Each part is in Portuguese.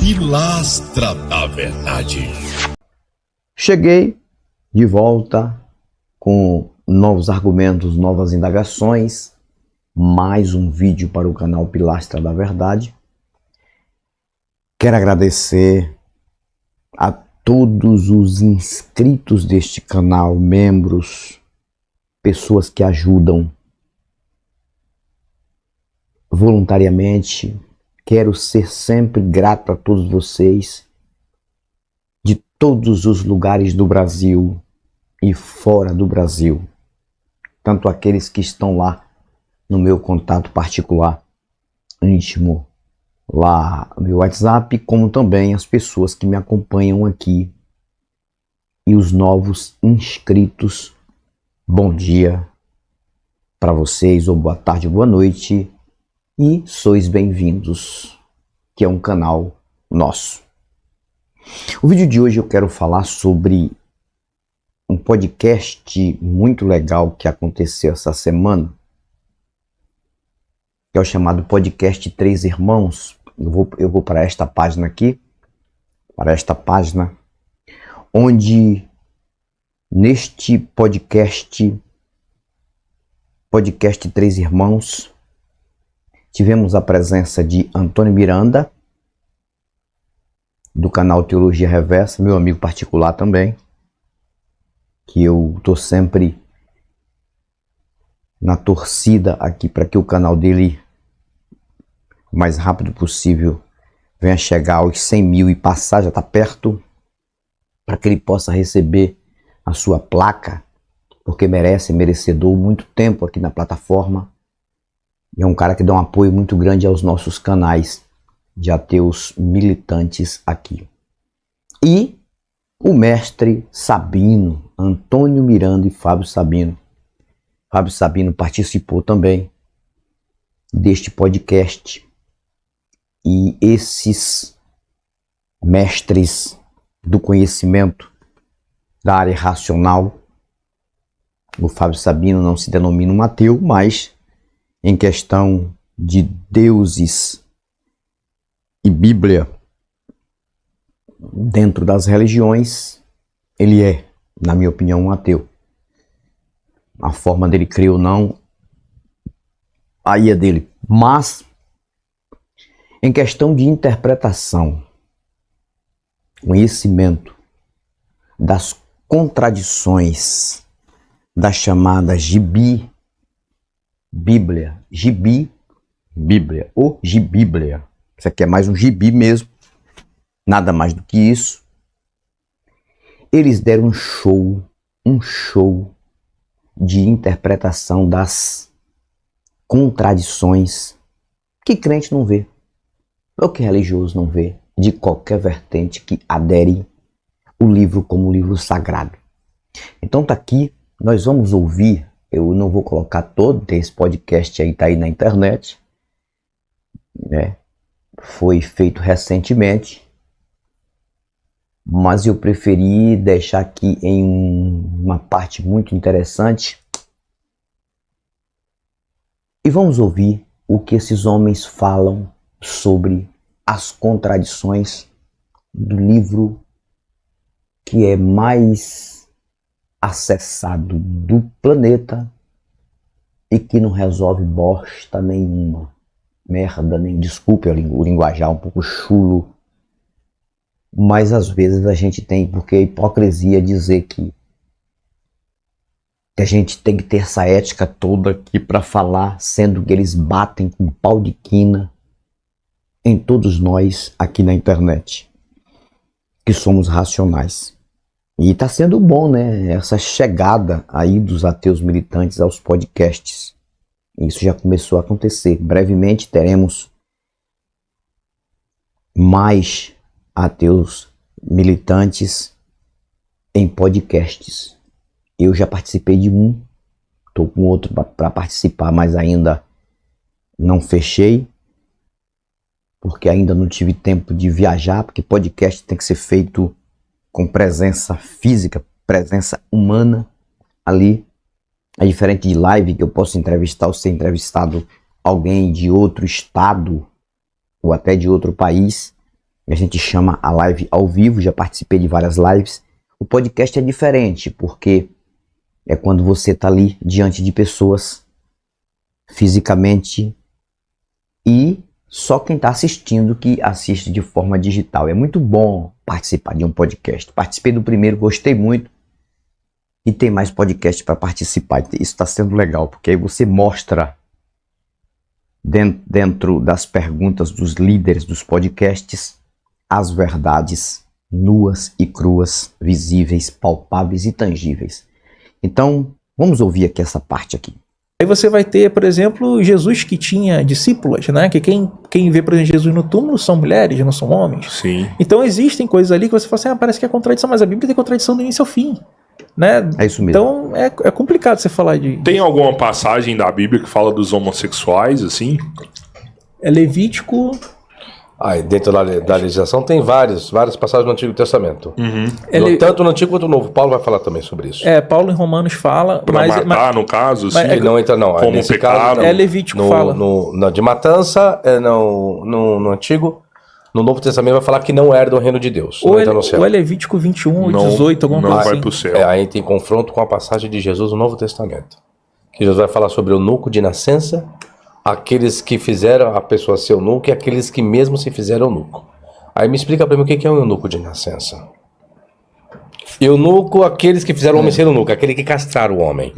Pilastra da Verdade. Cheguei de volta com novos argumentos, novas indagações, mais um vídeo para o canal Pilastra da Verdade. Quero agradecer a todos os inscritos deste canal, membros, pessoas que ajudam voluntariamente. Quero ser sempre grato a todos vocês, de todos os lugares do Brasil e fora do Brasil. Tanto aqueles que estão lá no meu contato particular, íntimo, lá no meu WhatsApp, como também as pessoas que me acompanham aqui e os novos inscritos. Bom dia para vocês, ou boa tarde, ou boa noite, e sois bem-vindos, que é um canal nosso. O vídeo de hoje eu quero falar sobre um podcast muito legal que aconteceu essa semana, que é o chamado podcast Três Irmãos. Eu vou para esta página aqui, onde neste podcast Três Irmãos, tivemos a presença de Antônio Miranda, do canal Teologia Reversa, meu amigo particular também, que eu estou sempre na torcida aqui para que o canal dele, o mais rápido possível, venha chegar aos 100 mil e passar, já está perto, para que ele possa receber a sua placa, porque merecedor, muito tempo aqui na plataforma, e é um cara que dá um apoio muito grande aos nossos canais de ateus militantes aqui. E o mestre Sabino, Antônio Miranda e Fábio Sabino. Fábio Sabino participou também deste podcast. E esses mestres do conhecimento da área racional, o Fábio Sabino não se denomina um ateu, mas em questão de deuses e Bíblia dentro das religiões, ele é, na minha opinião, um ateu. A forma dele crer ou não, aí é dele. Mas, em questão de interpretação, conhecimento das contradições da chamada Bíblia, ou Gibíblia. Isso aqui é mais um gibi mesmo, nada mais do que isso. Eles deram um show de interpretação das contradições que crente não vê, ou que religioso não vê, de qualquer vertente que adere o livro como livro sagrado. Então tá aqui, nós vamos ouvir. Eu não vou colocar todo esse podcast aí, tá aí na internet, né? Foi feito recentemente, mas eu preferi deixar aqui em uma parte muito interessante. E vamos ouvir o que esses homens falam sobre as contradições do livro que é mais acessado do planeta e que não resolve bosta nenhuma, merda nem, desculpe o linguajar um pouco chulo, mas às vezes a gente tem, porque a hipocrisia dizer que a gente tem que ter essa ética toda aqui para falar, sendo que eles batem com pau de quina em todos nós aqui na internet, que somos racionais. E está sendo bom, né? Essa chegada aí dos ateus militantes aos podcasts. Isso já começou a acontecer. Brevemente teremos mais ateus militantes em podcasts. Eu já participei de um, estou com outro para participar, mas ainda não fechei, porque ainda não tive tempo de viajar, porque podcast tem que ser feito com presença física, presença humana ali. É diferente de live, que eu posso entrevistar ou ser entrevistado alguém de outro estado ou até de outro país. A gente chama a live ao vivo, já participei de várias lives. O podcast é diferente, porque é quando você está ali diante de pessoas fisicamente e só quem está assistindo que assiste de forma digital. É muito bom participar de um podcast. Participei do primeiro, gostei muito. E tem mais podcast para participar. Isso está sendo legal, porque aí você mostra dentro das perguntas dos líderes dos podcasts as verdades nuas e cruas, visíveis, palpáveis e tangíveis. Então, vamos ouvir aqui essa parte aqui. Aí você vai ter, por exemplo, Jesus que tinha discípulas, né? Que quem vê, por exemplo, Jesus no túmulo são mulheres, não são homens. Sim. Então existem coisas ali que você fala assim, parece que é contradição, mas a Bíblia tem contradição do início ao fim, né? É isso mesmo. Então é complicado você falar de... Tem alguma passagem da Bíblia que fala dos homossexuais, assim? É Levítico... Dentro da legislação tem várias passagens do Antigo Testamento. Tanto no Antigo quanto no Novo. Paulo vai falar também sobre isso. Paulo em Romanos fala... Pra matar, no caso, assim, não entra, não. como Nesse pecado. caso, Levítico fala. De matança, no Antigo. No Novo Testamento vai falar que não herda o reino de Deus. Não entra no céu. Ou é Levítico 21 ou 18, alguma coisa assim. Não vai pro céu. Aí tem confronto com a passagem de Jesus no Novo Testamento. Que Jesus vai falar sobre o eunuco de nascença, aqueles que fizeram a pessoa ser eunuco e aqueles que mesmo se fizeram eunuco. Aí me explica pra mim o que é um eunuco de nascença. Eunuco, aqueles que fizeram o homem ser eunuco, aquele que castraram o homem.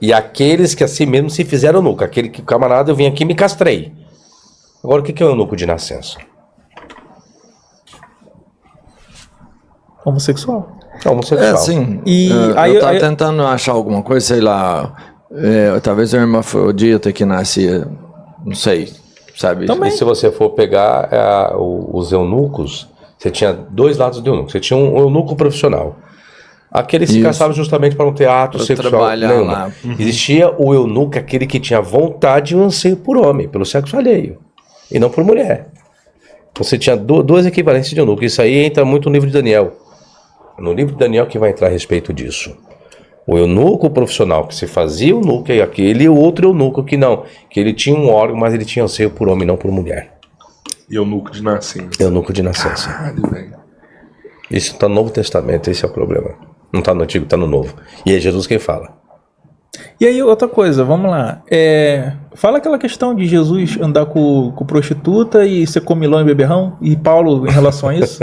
E aqueles que assim mesmo se fizeram eunuco, aquele que, camarada, eu vim aqui e me castrei. Agora o que é um eunuco de nascença? Homossexual. Homossexual. Sim. E eu tava tentando achar alguma coisa, sei lá... talvez o hermafrodita que nasce, não sei, sabe? Também. E se você for pegar os eunucos, você tinha dois lados do eunuco. Você tinha um eunuco profissional. Aquele que se caçava justamente para não ter ato sexual nenhum. Lá. Existia o eunuco, aquele que tinha vontade e um anseio por homem, pelo sexo alheio, e não por mulher. Então você tinha duas equivalências de eunuco. Isso aí entra muito no livro de Daniel. No livro de Daniel que vai entrar a respeito disso. O eunuco profissional que se fazia eunuco e aquele outro eunuco que não. Que ele tinha um órgão, mas ele tinha anseio por homem, não por mulher. Eunuco de nascença. Eunuco de nascença. Caralho, velho. Isso está no Novo Testamento, esse é o problema. Não está no Antigo, está no Novo. E é Jesus quem fala. E aí, outra coisa, vamos lá. Fala aquela questão de Jesus andar com prostituta e ser comilão e beberrão, e Paulo em relação a isso.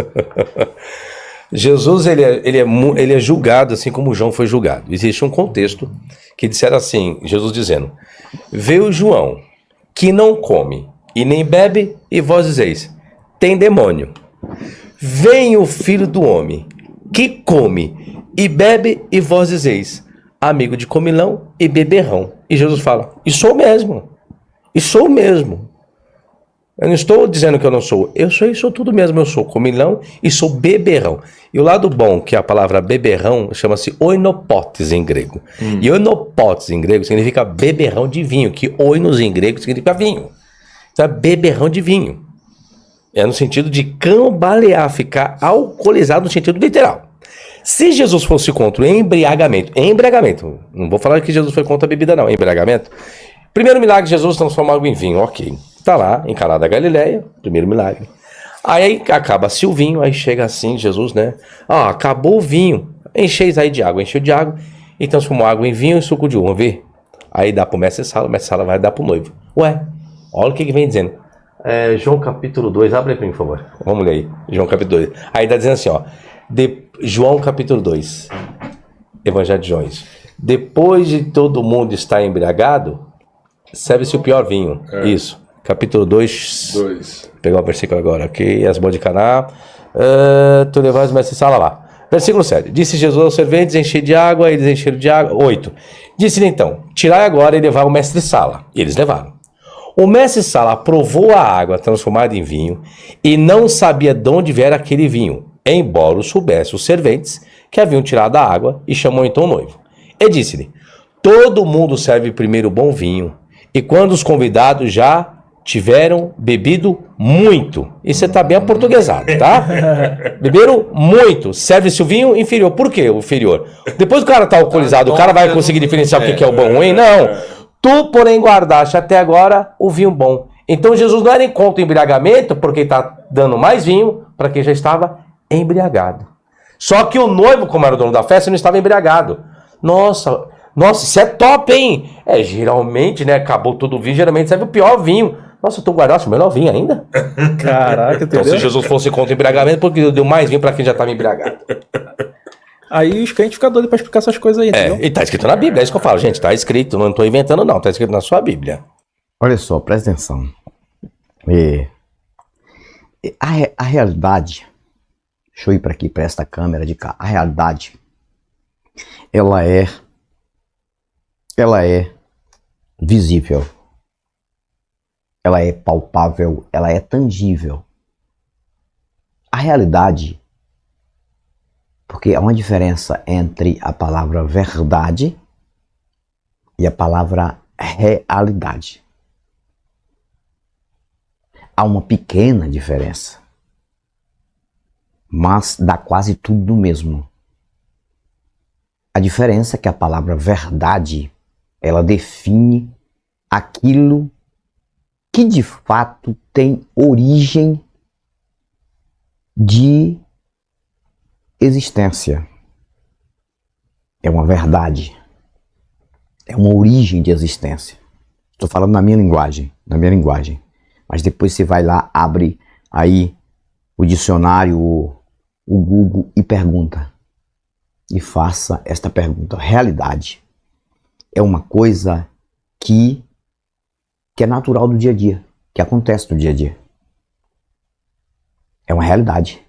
Jesus ele é julgado assim como João foi julgado. Existe um contexto que disseram assim, Jesus dizendo: veio João, que não come e nem bebe, e vós dizeis, tem demônio. Vem o Filho do Homem, que come e bebe, e vós dizeis, amigo de comilão e beberrão. E Jesus fala, e sou mesmo. E sou mesmo. Eu não estou dizendo que eu não sou. Eu sou tudo mesmo. Eu sou comilão e sou beberrão. E o lado bom, que a palavra beberrão, chama-se oinopotes em grego. E oinopotes em grego significa beberrão de vinho, que oinos em grego significa vinho. Então é beberrão de vinho. É no sentido de cambalear, ficar alcoolizado no sentido literal. Se Jesus fosse contra o embriagamento, não vou falar que Jesus foi contra a bebida não, embriagamento. Primeiro milagre, Jesus transforma água em vinho, ok. Está lá, em Caná da Galileia, primeiro milagre. Aí acaba-se o vinho, aí chega assim, Jesus, né? Acabou o vinho, encheu de água e transformou água em vinho e suco de uva, vê? Aí dá pro mestre Sala, o mestre Sala vai dar pro noivo. Ué, olha o que vem dizendo. João capítulo 2, abre aí pra mim, por favor. Vamos ler aí, João capítulo 2. Aí tá dizendo assim, João capítulo 2, Evangelho de João. Depois de todo mundo estar embriagado, serve-se o pior vinho. Isso. Capítulo 2. Pegar o versículo agora aqui. As boas de Caná. Tu levas o mestre Sala lá. Versículo 7. Disse Jesus aos serventes, encher de água. Eles encheram de água. 8. Disse-lhe então, tirai agora e levar o mestre Sala. E eles levaram. O mestre Sala provou a água transformada em vinho e não sabia de onde viera aquele vinho, embora o soubesse os serventes que haviam tirado a água, e chamou então o noivo. E disse-lhe, todo mundo serve primeiro bom vinho, e quando os convidados já tiveram bebido muito. E você está bem aportuguesado, tá? Beberam muito. Serve-se o vinho inferior. Por que o inferior? Depois que o cara está alcoolizado, o cara vai conseguir diferenciar o que é o bom e o ruim? Não. Tu, porém, guardaste até agora o vinho bom. Então Jesus não era em contra o embriagamento, porque está dando mais vinho para quem já estava embriagado. Só que o noivo, como era o dono da festa, não estava embriagado. Nossa, isso é top, hein? Geralmente, né, acabou todo o vinho, geralmente serve o pior vinho. Nossa, eu tô guardando o melhor vinho ainda. Caraca, Então, entendeu? se Jesus fosse contra o embriagamento, porque deu mais vinho para quem já estava embriagado. Aí os crentes ficam doidos pra explicar essas coisas aí, entendeu? E tá escrito na Bíblia, é isso que eu falo, gente. Tá escrito, não tô inventando, não. Tá escrito na sua Bíblia. Olha só, presta atenção. A realidade, deixa eu ir para aqui, para esta câmera de cá. A realidade, ela é visível, ela é palpável, ela é tangível. A realidade, porque há uma diferença entre a palavra verdade e a palavra realidade. Há uma pequena diferença, mas dá quase tudo do mesmo. A diferença é que a palavra verdade, ela define aquilo que de fato tem origem de existência. É uma verdade. É uma origem de existência. Estou falando na minha linguagem. Mas depois você vai lá, abre aí o dicionário, o Google e pergunta. E faça esta pergunta. Realidade é uma coisa que é natural do dia a dia, que acontece no dia a dia. É uma realidade.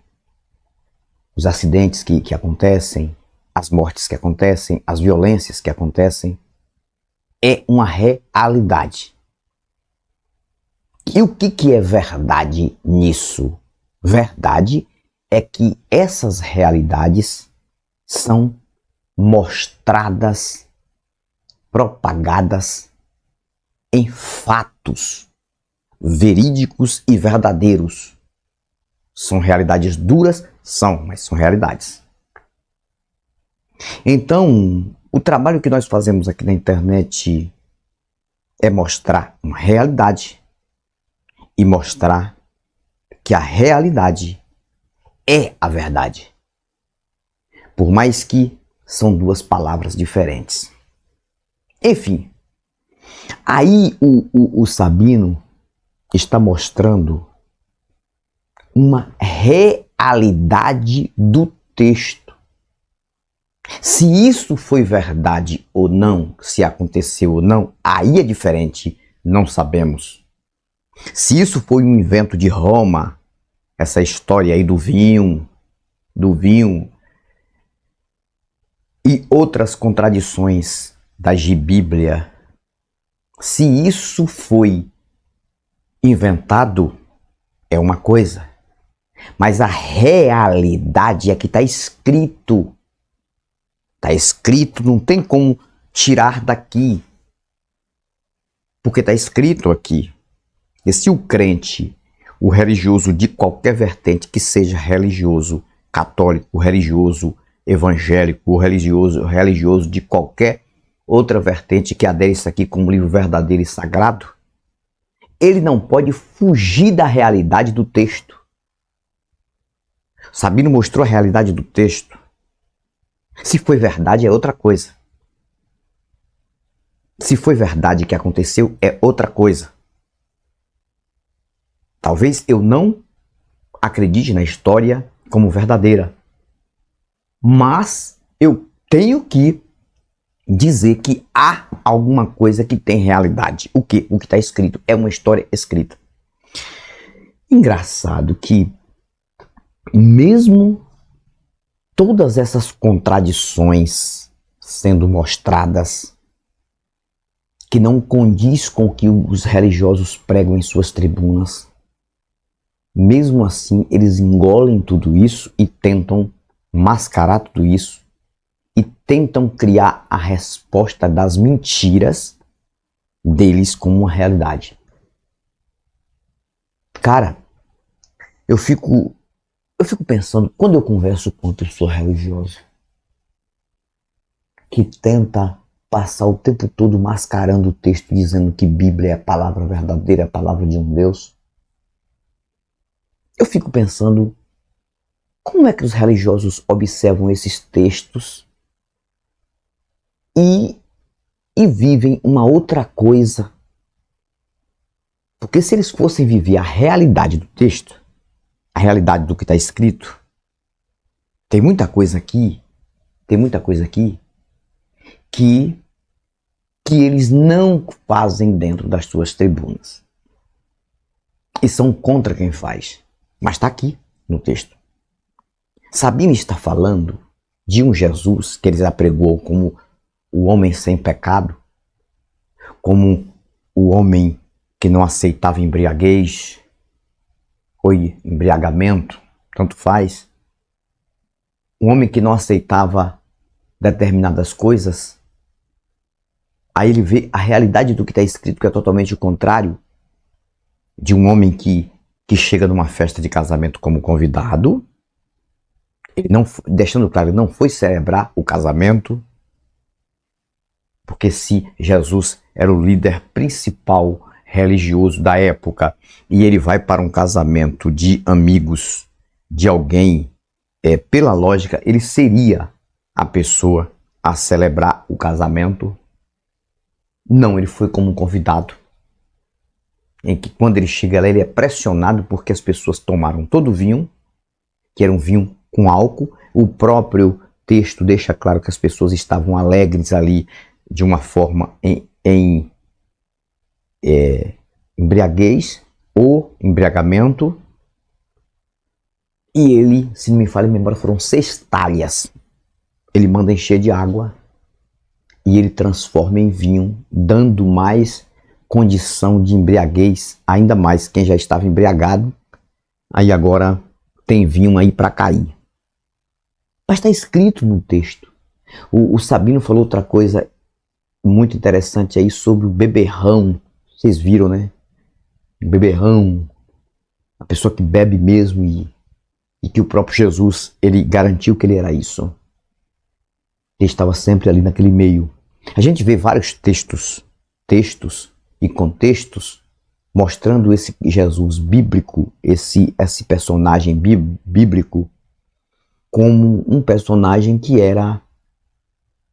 Os acidentes que acontecem, as mortes que acontecem, as violências que acontecem, é uma realidade. E o que é verdade nisso? Verdade é que essas realidades são mostradas, propagadas em fatos verídicos e verdadeiros. São realidades duras? São, mas são realidades. Então, o trabalho que nós fazemos aqui na internet é mostrar uma realidade e mostrar que a realidade é a verdade. Por mais que são duas palavras diferentes. Enfim, aí o Sabino está mostrando uma realidade do texto. Se isso foi verdade ou não, se aconteceu ou não, aí é diferente, não sabemos. Se isso foi um invento de Roma, essa história aí do vinho e outras contradições da Bíblia, se isso foi inventado, é uma coisa. Mas a realidade é que está escrito. Está escrito, não tem como tirar daqui. Porque está escrito aqui. E se o crente, o religioso de qualquer vertente, que seja religioso católico, religioso evangélico, ou religioso de qualquer outra vertente que adere isso aqui como livro verdadeiro e sagrado, ele não pode fugir da realidade do texto. Sabino mostrou a realidade do texto. Se foi verdade, é outra coisa. Se foi verdade que aconteceu, é outra coisa. Talvez eu não acredite na história como verdadeira, mas eu tenho que dizer que há alguma coisa que tem realidade. O que? O que está escrito é uma história escrita. Engraçado que mesmo todas essas contradições sendo mostradas, que não condiz com o que os religiosos pregam em suas tribunas, mesmo assim eles engolem tudo isso e tentam mascarar tudo isso e tentam criar a resposta das mentiras deles como uma realidade. Cara, eu fico pensando, quando eu converso com uma pessoa religiosa que tenta passar o tempo todo mascarando o texto, dizendo que Bíblia é a palavra verdadeira, é a palavra de um Deus. Eu fico pensando, como é que os religiosos observam esses textos e vivem uma outra coisa? Porque se eles fossem viver a realidade do texto, a realidade do que está escrito, tem muita coisa aqui que eles não fazem dentro das suas tribunas. E são contra quem faz. Mas está aqui no texto. Sabina está falando de um Jesus que eles apregou como o homem sem pecado, como o homem que não aceitava embriaguez ou embriagamento, tanto faz. Um homem que não aceitava determinadas coisas. Aí ele vê a realidade do que está escrito, que é totalmente o contrário de um homem que chega numa festa de casamento como convidado, ele não, deixando claro, ele não foi celebrar o casamento, porque se Jesus era o líder principal religioso da época e ele vai para um casamento de amigos de alguém, pela lógica, ele seria a pessoa a celebrar o casamento. Não, ele foi como um convidado, em que quando ele chega lá, ele é pressionado porque as pessoas tomaram todo o vinho, que era um vinho com álcool. O próprio texto deixa claro que as pessoas estavam alegres ali de uma forma em embriaguez ou embriagamento. E ele, se não me falha a memória, foram 6 talhas. Ele manda encher de água e ele transforma em vinho, dando mais condição de embriaguez, ainda mais quem já estava embriagado, aí agora tem vinho aí para cair. Mas está escrito no texto. O Sabino falou outra coisa muito interessante aí sobre o beberrão. Vocês viram, né? O beberrão, a pessoa que bebe mesmo e que o próprio Jesus, ele garantiu que ele era isso. Ele estava sempre ali naquele meio. A gente vê vários textos e contextos mostrando esse Jesus bíblico, esse personagem bíblico, como um personagem que era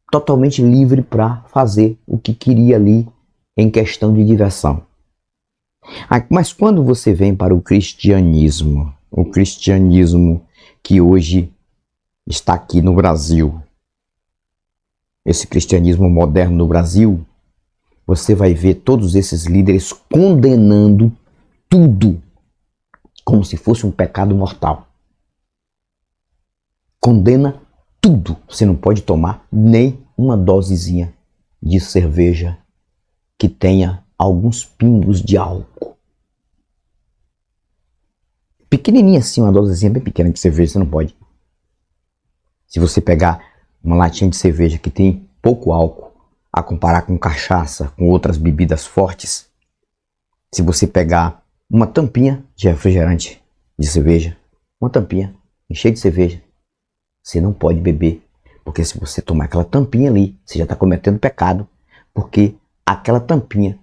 totalmente livre para fazer o que queria ali em questão de diversão. Mas quando você vem para o cristianismo que hoje está aqui no Brasil, esse cristianismo moderno no Brasil, você vai ver todos esses líderes condenando tudo como se fosse um pecado mortal. Condena tudo. Você não pode tomar nem uma dosezinha de cerveja que tenha alguns pingos de álcool. Pequenininha assim, uma dosezinha bem pequena de cerveja, você não pode. Se você pegar uma latinha de cerveja que tem pouco álcool, a comparar com cachaça, com outras bebidas fortes, se você pegar uma tampinha de refrigerante de cerveja, uma tampinha, encher de cerveja, você não pode beber, porque se você tomar aquela tampinha ali, você já está cometendo pecado, porque aquela tampinha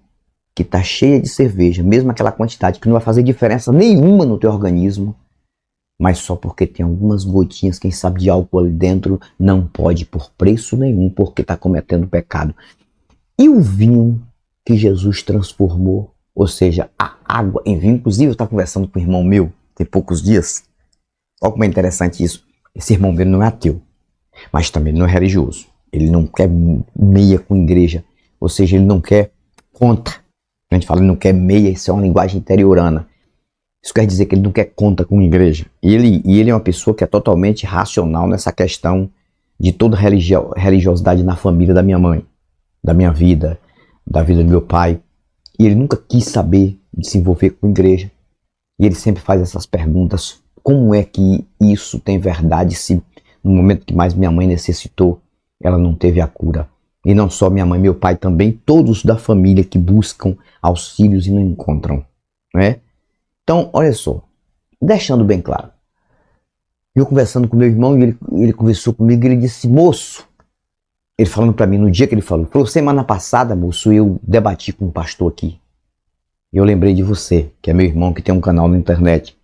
que está cheia de cerveja, mesmo aquela quantidade que não vai fazer diferença nenhuma no teu organismo, mas só porque tem algumas gotinhas, quem sabe, de álcool ali dentro, não pode por preço nenhum, porque está cometendo pecado. E o vinho que Jesus transformou, ou seja, a água em vinho. Inclusive eu estava conversando com um irmão meu, tem poucos dias. Olha como é interessante isso. Esse irmão meu não é ateu, mas também não é religioso. Ele não quer meia com igreja, ou seja, ele não quer conta. A gente fala, ele não quer meia, isso é uma linguagem interiorana. Isso quer dizer que ele não quer conta com igreja. E ele é uma pessoa que é totalmente racional nessa questão de toda religiosidade na família da minha mãe, da minha vida, da vida do meu pai. E ele nunca quis saber de se envolver com igreja. E ele sempre faz essas perguntas. Como é que isso tem verdade se no momento que mais minha mãe necessitou, ela não teve a cura? E não só minha mãe, meu pai também, todos da família que buscam auxílios e não encontram, né? Então, olha só, deixando bem claro, eu conversando com meu irmão, e ele conversou comigo e ele disse, moço, ele falando pra mim no dia que ele falou, semana passada, moço, eu debati com um pastor aqui. Eu lembrei de você, que é meu irmão, que tem um canal na internet.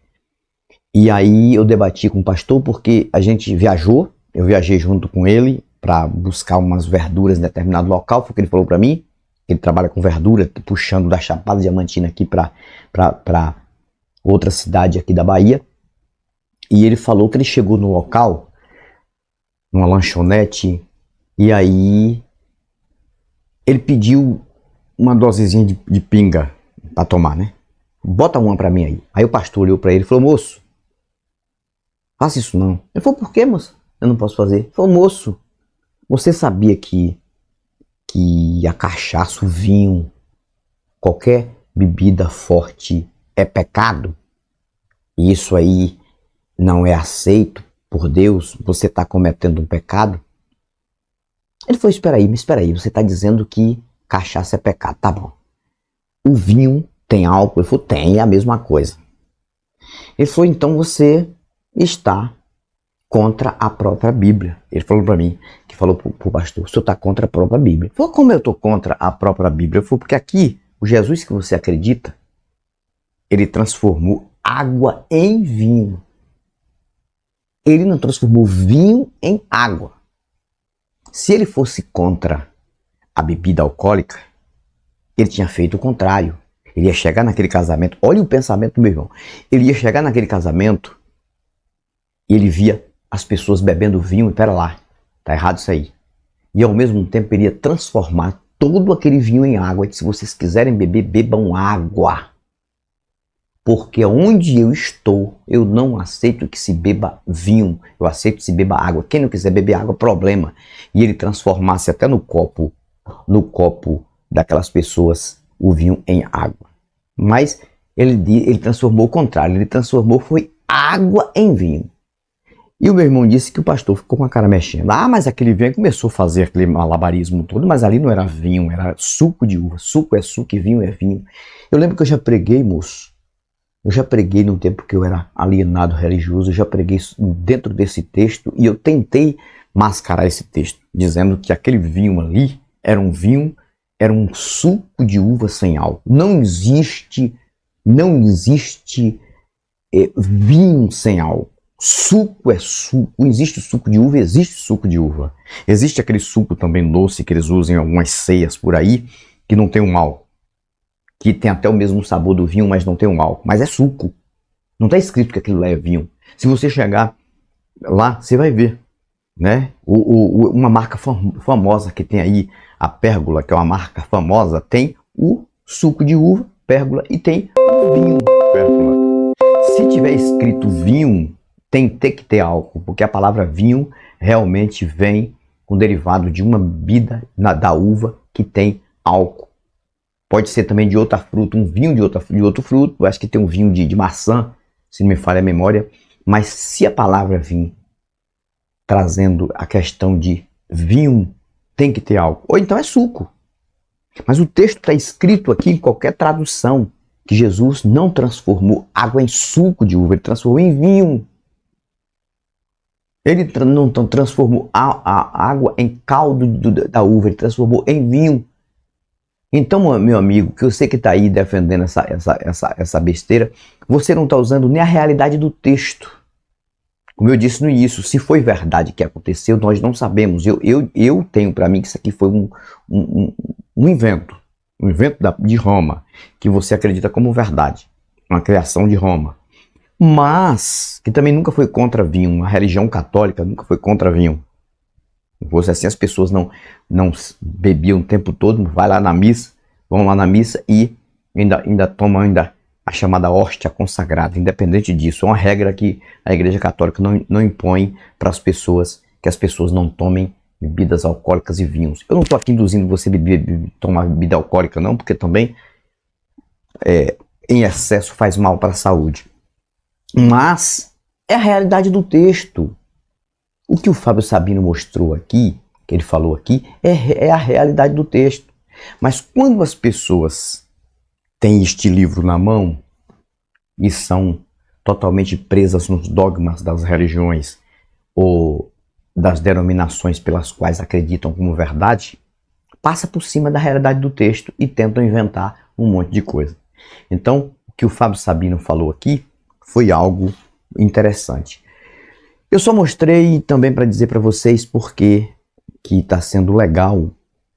E aí eu debati com o pastor porque a gente viajou, eu viajei junto com ele para buscar umas verduras em determinado local, foi o que ele falou para mim. Ele trabalha com verdura, puxando da Chapada Diamantina aqui para outra cidade aqui da Bahia. E ele falou que ele chegou no local, numa lanchonete, e aí ele pediu uma dosezinha de pinga para tomar, né? Bota uma para mim aí. Aí o pastor olhou para ele e falou, moço, faça isso não. Ele falou, por quê, moço? Eu não posso fazer. Ele falou, moço, você sabia que a cachaça, o vinho, qualquer bebida forte é pecado? E isso aí não é aceito por Deus? Você está cometendo um pecado? Ele falou, espera aí, você está dizendo que cachaça é pecado. Tá bom. O vinho tem álcool? Ele falou, tem, é a mesma coisa. Ele falou, então você está contra a própria Bíblia. Ele falou para mim, que falou para o pastor, o senhor está contra a própria Bíblia. Ele falou, como eu estou contra a própria Bíblia? Ele falou, porque aqui, o Jesus que você acredita, ele transformou água em vinho. Ele não transformou vinho em água. Se ele fosse contra a bebida alcoólica, ele tinha feito o contrário. Ele ia chegar naquele casamento, olha o pensamento do meu irmão, ele ia chegar naquele casamento e ele via as pessoas bebendo vinho, e pera lá, tá errado isso aí. E ao mesmo tempo ele ia transformar todo aquele vinho em água. E se vocês quiserem beber, bebam água. Porque onde eu estou, eu não aceito que se beba vinho, eu aceito que se beba água. Quem não quiser beber água, problema. E ele transformasse até no copo daquelas pessoas o vinho em água. Mas ele transformou o contrário, ele transformou foi água em vinho. E o meu irmão disse que o pastor ficou com a cara mexendo. Ah, mas aquele vinho começou a fazer aquele malabarismo todo, mas ali não era vinho, era suco de uva. Suco é suco e vinho é vinho. Eu lembro que eu já preguei, moço. Eu já preguei no tempo que eu era alienado religioso, eu já preguei dentro desse texto e eu tentei mascarar esse texto, dizendo que aquele vinho ali era um vinho, era um suco de uva sem álcool. Não existe vinho sem álcool. Suco é suco. Existe suco de uva, existe suco de uva. Existe aquele suco também doce que eles usam em algumas ceias por aí, que não tem um álcool. Que tem até o mesmo sabor do vinho, mas não tem um álcool. Mas é suco. Não está escrito que aquilo lá é vinho. Se você chegar lá, você vai ver, né? Uma marca famosa que tem aí, a Pérgola, que é uma marca famosa, tem o suco de uva, Pérgola, e tem o vinho, Pérgola. Se tiver escrito vinho, tem que ter álcool, porque a palavra vinho realmente vem com derivado de uma bebida da uva que tem álcool. Pode ser também de outra fruta, um vinho de outro fruto. Eu acho que tem um vinho de maçã, se não me falha a memória. Mas se a palavra vinho, trazendo a questão de vinho, tem que ter álcool. Ou então é suco. Mas o texto está escrito aqui em qualquer tradução que Jesus não transformou água em suco de uva, ele transformou em vinho. Ele não transformou a água em caldo da uva, ele transformou em vinho. Então, meu amigo, que eu sei que está aí defendendo essa besteira, você não está usando nem a realidade do texto. Como eu disse no início, se foi verdade que aconteceu, nós não sabemos. Eu tenho para mim que isso aqui foi um invento. Um invento de Roma, que você acredita como verdade. Uma criação de Roma. Mas, que também nunca foi contra vinho. A religião católica nunca foi contra vinho. Se fosse assim, as pessoas não bebiam o tempo todo, vão lá na missa e ainda tomam a chamada hóstia consagrada. Independente disso, é uma regra que a Igreja Católica não impõe para as pessoas, que as pessoas não tomem bebidas alcoólicas e vinhos. Eu não estou aqui induzindo você a tomar bebida alcoólica não, porque também em excesso faz mal para a saúde. Mas é a realidade do texto. O que o Fábio Sabino mostrou aqui, que ele falou aqui, é a realidade do texto. Mas quando as pessoas têm este livro na mão e são totalmente presas nos dogmas das religiões ou das denominações pelas quais acreditam como verdade, passa por cima da realidade do texto e tentam inventar um monte de coisa. Então, o que o Fábio Sabino falou aqui foi algo interessante. Eu só mostrei também para dizer para vocês porque que está sendo legal,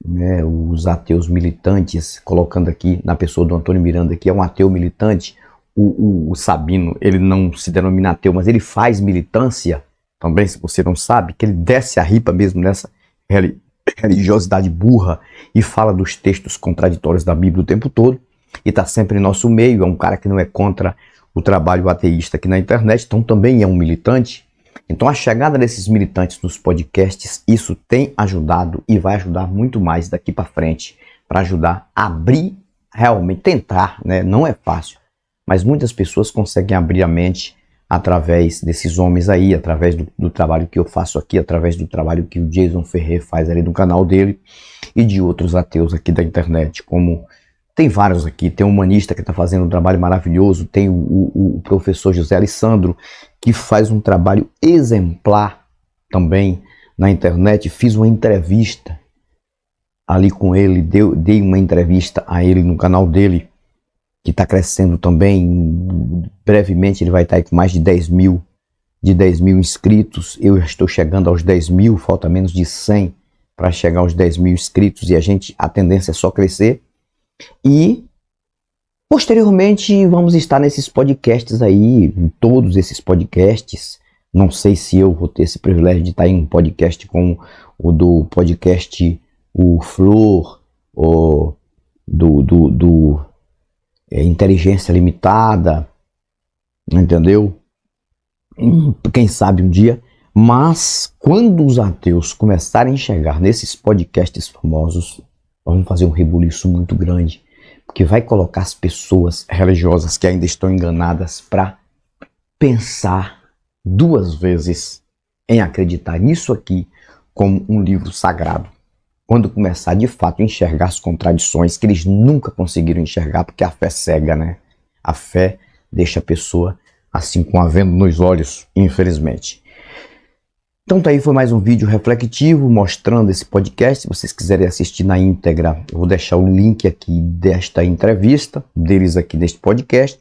né, os ateus militantes, colocando aqui na pessoa do Antônio Miranda, que é um ateu militante. O Sabino, ele não se denomina ateu, mas ele faz militância também, se você não sabe, que ele desce a ripa mesmo nessa religiosidade burra e fala dos textos contraditórios da Bíblia o tempo todo, e está sempre em nosso meio. É um cara que não é contra o trabalho ateísta aqui na internet, então também é um militante. Então a chegada desses militantes nos podcasts, isso tem ajudado e vai ajudar muito mais daqui para frente, para ajudar a abrir, realmente tentar, né? Não é fácil, mas muitas pessoas conseguem abrir a mente através desses homens aí, através do trabalho que eu faço aqui, através do trabalho que o Jason Ferrer faz ali no canal dele e de outros ateus aqui da internet, como tem vários aqui. Tem um humanista que está fazendo um trabalho maravilhoso, tem o professor José Alessandro, que faz um trabalho exemplar também na internet. Fiz uma entrevista ali com ele, dei uma entrevista a ele no canal dele, que está crescendo também. Brevemente ele vai estar aí com mais de 10 mil inscritos. Eu já estou chegando aos 10 mil, falta menos de 100 para chegar aos 10 mil inscritos, e a tendência é só crescer. E posteriormente vamos estar nesses podcasts aí, em todos esses podcasts. Não sei se eu vou ter esse privilégio de estar em um podcast como o do podcast O Flor, ou do Inteligência Limitada, entendeu? Quem sabe um dia. Mas quando os ateus começarem a chegar nesses podcasts famosos, vamos fazer um rebuliço muito grande, porque vai colocar as pessoas religiosas que ainda estão enganadas para pensar duas vezes em acreditar nisso aqui como um livro sagrado. Quando começar de fato a enxergar as contradições que eles nunca conseguiram enxergar, porque a fé cega, né? A fé deixa a pessoa assim com a venda nos olhos, infelizmente. Então tá aí, foi mais um vídeo reflexivo mostrando esse podcast. Se vocês quiserem assistir na íntegra, eu vou deixar o link aqui desta entrevista, deles aqui neste podcast.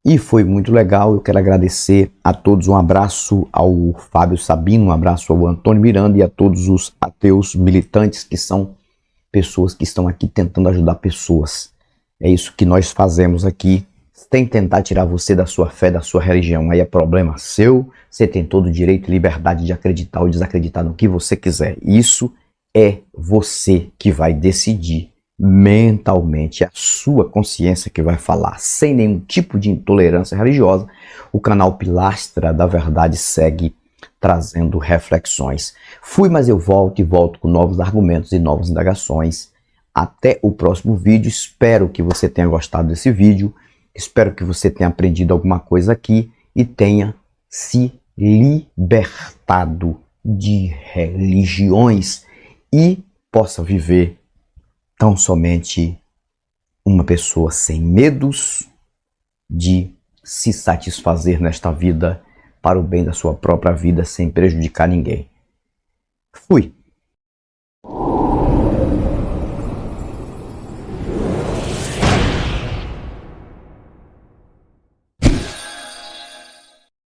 E foi muito legal, eu quero agradecer a todos, um abraço ao Fábio Sabino, um abraço ao Antônio Miranda e a todos os ateus militantes, que são pessoas que estão aqui tentando ajudar pessoas. É isso que nós fazemos aqui, sem tentar tirar você da sua fé, da sua religião. Aí é problema seu, você tem todo o direito e liberdade de acreditar ou desacreditar no que você quiser. Isso é você que vai decidir mentalmente, é a sua consciência que vai falar, sem nenhum tipo de intolerância religiosa. O canal Pilastra da Verdade segue trazendo reflexões. Fui, mas eu volto, e volto com novos argumentos e novas indagações. Até o próximo vídeo. Espero que você tenha gostado desse vídeo. Espero que você tenha aprendido alguma coisa aqui e tenha se libertado de religiões e possa viver tão somente uma pessoa sem medos de se satisfazer nesta vida para o bem da sua própria vida, sem prejudicar ninguém. Fui.